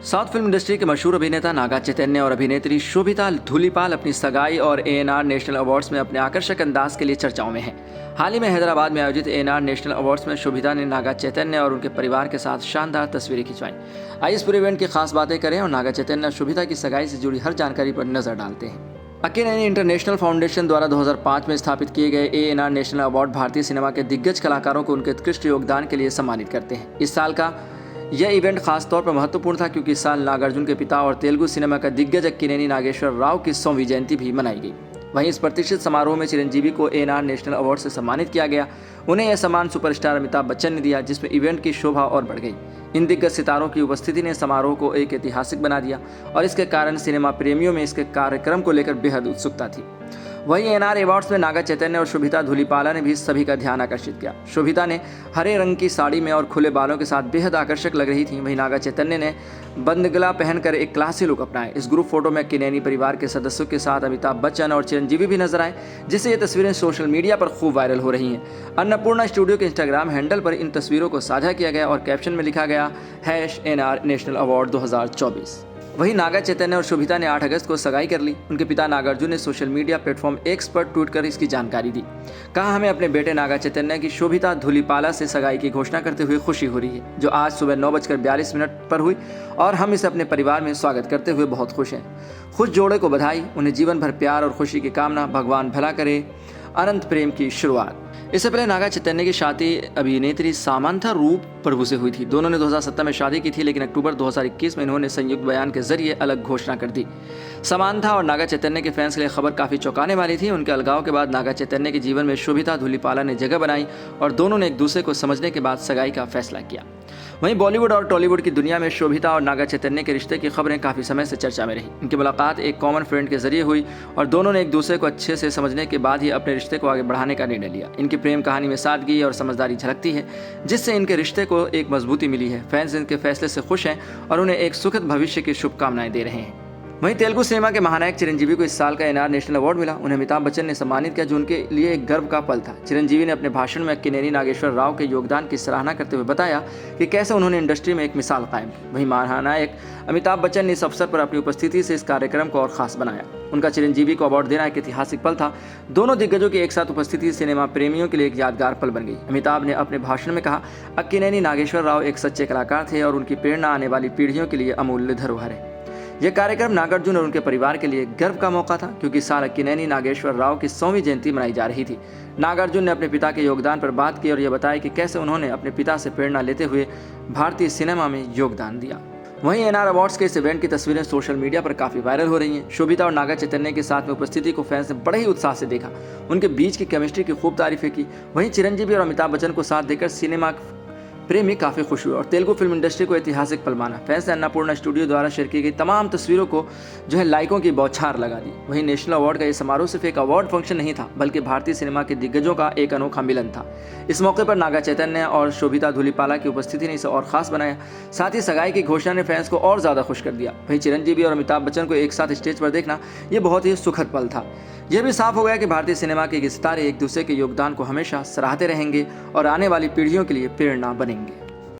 South film industry के मशहूर अभिनेता नागा चैतन्य और अभिनेत्री शोभिता धूलिपाल अपनी सगाई और एएनआर नेशनल अवार्ड्स में अपने आकर्षक अंदाज के लिए चर्चाओं में हैं। हाल ही में हैदराबाद में आयोजित एएनआर नेशनल अवार्ड्स में शोभिता ने नागा चैतन्य और उनके परिवार के साथ शानदार तस्वीरें खिंचवाईं। आइए इस पूरे इवेंट की खास बातें करें और नागा चैतन्य और शोभिता की सगाई से जुड़ी हर जानकारी पर नजर डालते हैं। अक्किनेनी इंटरनेशनल फाउंडेशन द्वारा 2005 में स्थापित किए गए एएनआर नेशनल अवार्ड भारतीय सिनेमा के दिग्गज कलाकारों को उनके उत्कृष्ट योगदान के लिए सम्मानित करते हैं। इस साल का यह इवेंट खास तौर पर महत्वपूर्ण था क्योंकि इस साल नागार्जुन के पिता और तेलुगु सिनेमा का दिग्गज अक्किनेनी नागेश्वर राव की 100वीं जयंती भी मनाई गई। वहीं इस प्रतिष्ठित समारोह में चिरंजीवी को एएनआर नेशनल अवार्ड से सम्मानित किया गया। उन्हें यह सम्मान सुपरस्टार अमिताभ बच्चन ने दिया, जिसमें इवेंट की शोभा और बढ़ गई। इन दिग्गज सितारों की उपस्थिति ने समारोह को एक ऐतिहासिक बना दिया और इसके कारण सिनेमा प्रेमियों में इसके कार्यक्रम को लेकर बेहद उत्सुकता थी। वहीं एएनआर अवार्ड्स में नागा चैतन्य और शोभिता धूलिपाला ने भी सभी का ध्यान आकर्षित किया। शोभिता ने हरे रंग की साड़ी में और खुले बालों के साथ बेहद आकर्षक लग रही थी। वहीं नागा चैतन्य ने बंद गला पहनकर एक क्लासी लुक अपनाया। इस ग्रुप फोटो में अक्किनेनी परिवार के सदस्यों के साथ अमिताभ बच्चन और चिरंजीवी भी नजर आए, जिससे ये तस्वीरें सोशल मीडिया पर खूब वायरल हो रही हैं। अन्नपूर्णा स्टूडियो के इंस्टाग्राम हैंडल पर इन तस्वीरों को साझा किया गया और कैप्शन में लिखा गया #एएनआर नेशनल अवार्ड 2024। वहीं नागा चैतन्य और शोभिता ने 8 अगस्त को सगाई कर ली। उनके पिता नागार्जुन ने सोशल मीडिया प्लेटफॉर्म एक्स पर ट्वीट कर इसकी जानकारी दी। कहा, हमें अपने बेटे नागा चैतन्य की शोभिता धूलिपाला से सगाई की घोषणा करते हुए खुशी हो रही है, जो आज सुबह 9:42 पर हुई और हम इसे अपने परिवार में स्वागत करते हुए बहुत खुश हैं। खुश जोड़े को बधाई, उन्हें जीवन भर प्यार और खुशी की कामना, भगवान भला करे, अनंत प्रेम की शुरुआत। इससे पहले नागा चैतन्य की शादी अभिनेत्री सामंथा रूप प्रभु से हुई थी। दोनों ने 2017 में शादी की थी, लेकिन अक्टूबर 2021 में इन्होंने संयुक्त बयान के जरिए अलग घोषणा कर दी। सामंथा और नागा चैतन्य के फैंस के लिए खबर काफी चौंकाने वाली थी। उनके अलगाव के बाद नागा चैतन्य के जीवन में शोभिता धूलिपाला ने जगह बनाई और दोनों ने एक दूसरे को समझने के बाद सगाई का फैसला किया। वहीं बॉलीवुड और टॉलीवुड की दुनिया में शोभिता और नागा चैतन्य के रिश्ते की खबरें काफ़ी समय से चर्चा में रही। इनकी मुलाकात एक कॉमन फ्रेंड के जरिए हुई और दोनों ने एक दूसरे को अच्छे से समझने के बाद ही अपने रिश्ते को आगे बढ़ाने का निर्णय लिया। इनकी प्रेम कहानी में सादगी और समझदारी झलकती है, जिससे इनके रिश्ते को एक मजबूती मिली है। फैंस इनके फैसले से खुश हैं और उन्हें एक सुखद भविष्य की शुभकामनाएं दे रहे हैं। वहीं तेलुगु सिनेमा के महानायक चिरंजीवी को इस साल का एएनआर नेशनल अवार्ड मिला। उन्हें अमिताभ बच्चन ने सम्मानित किया, जो उनके लिए एक गर्व का पल था। चिरंजीवी ने अपने भाषण में अक्किनेनी नागेश्वर राव के योगदान की सराहना करते हुए बताया कि कैसे उन्होंने इंडस्ट्री में एक मिसाल कायम की। वहीं महानायक अमिताभ बच्चन ने इस अवसर पर अपनी उपस्थिति से इस कार्यक्रम को और खास बनाया। उनका चिरंजीवी को अवार्ड देना एक ऐतिहासिक पल था। दोनों दिग्गजों की एक साथ उपस्थिति सिनेमा प्रेमियों के लिए एक यादगार पल बन गई। अमिताभ ने अपने भाषण में कहा, अक्किनेनी नागेश्वर राव एक सच्चे कलाकार थे और उनकी प्रेरणा आने वाली पीढ़ियों के लिए अमूल्य धरोहर है। यह कार्यक्रम नागार्जुन और उनके परिवार के लिए गर्व का मौका था, क्योंकि इस साल अक्किनेनी नागेश्वर राव की 100वीं जयंती मनाई जा रही थी। नागार्जुन ने अपने पिता के योगदान पर बात की और यह बताया कि कैसे उन्होंने अपने पिता से प्रेरणा लेते हुए भारतीय सिनेमा में योगदान दिया। वहीं एएनआर अवार्ड्स के इस इवेंट की तस्वीरें सोशल मीडिया पर काफी वायरल हो रही हैं। शोभिता और नागा चैतन्य के साथ में उपस्थिति को फैंस ने बड़े ही उत्साह से देखा। उनके बीच की केमिस्ट्री की खूब तारीफें की। वहीं चिरंजीवी और अमिताभ बच्चन को साथ देकर सिनेमा प्रेमी काफी खुश हुए और तेलुगु फिल्म इंडस्ट्री को ऐतिहासिक पल माना। फैंस ने अन्नपूर्णा स्टूडियो द्वारा शेयर की गई तमाम तस्वीरों को लाइकों की बौछार लगा दी। वहीं नेशनल अवार्ड का यह समारोह सिर्फ एक अवार्ड फंक्शन नहीं था, बल्कि भारतीय सिनेमा के दिग्गजों का एक अनोखा मिलन था। इस मौके पर नागा चैतन्य और शोभिता धूलिपाला की उपस्थिति ने इसे और खास बनाया। साथ ही सगाई की घोषणा ने फैंस को और ज्यादा खुश कर दिया। वहीं चिरंजीवी और अमिताभ बच्चन को एक साथ स्टेज पर देखना यह बहुत ही सुखद पल था। यह भी साफ हो गया कि भारतीय सिनेमा के सितारे एक दूसरे के योगदान को हमेशा सराहते रहेंगे और आने वाली पीढ़ियों के लिए प्रेरणा बनेंगे।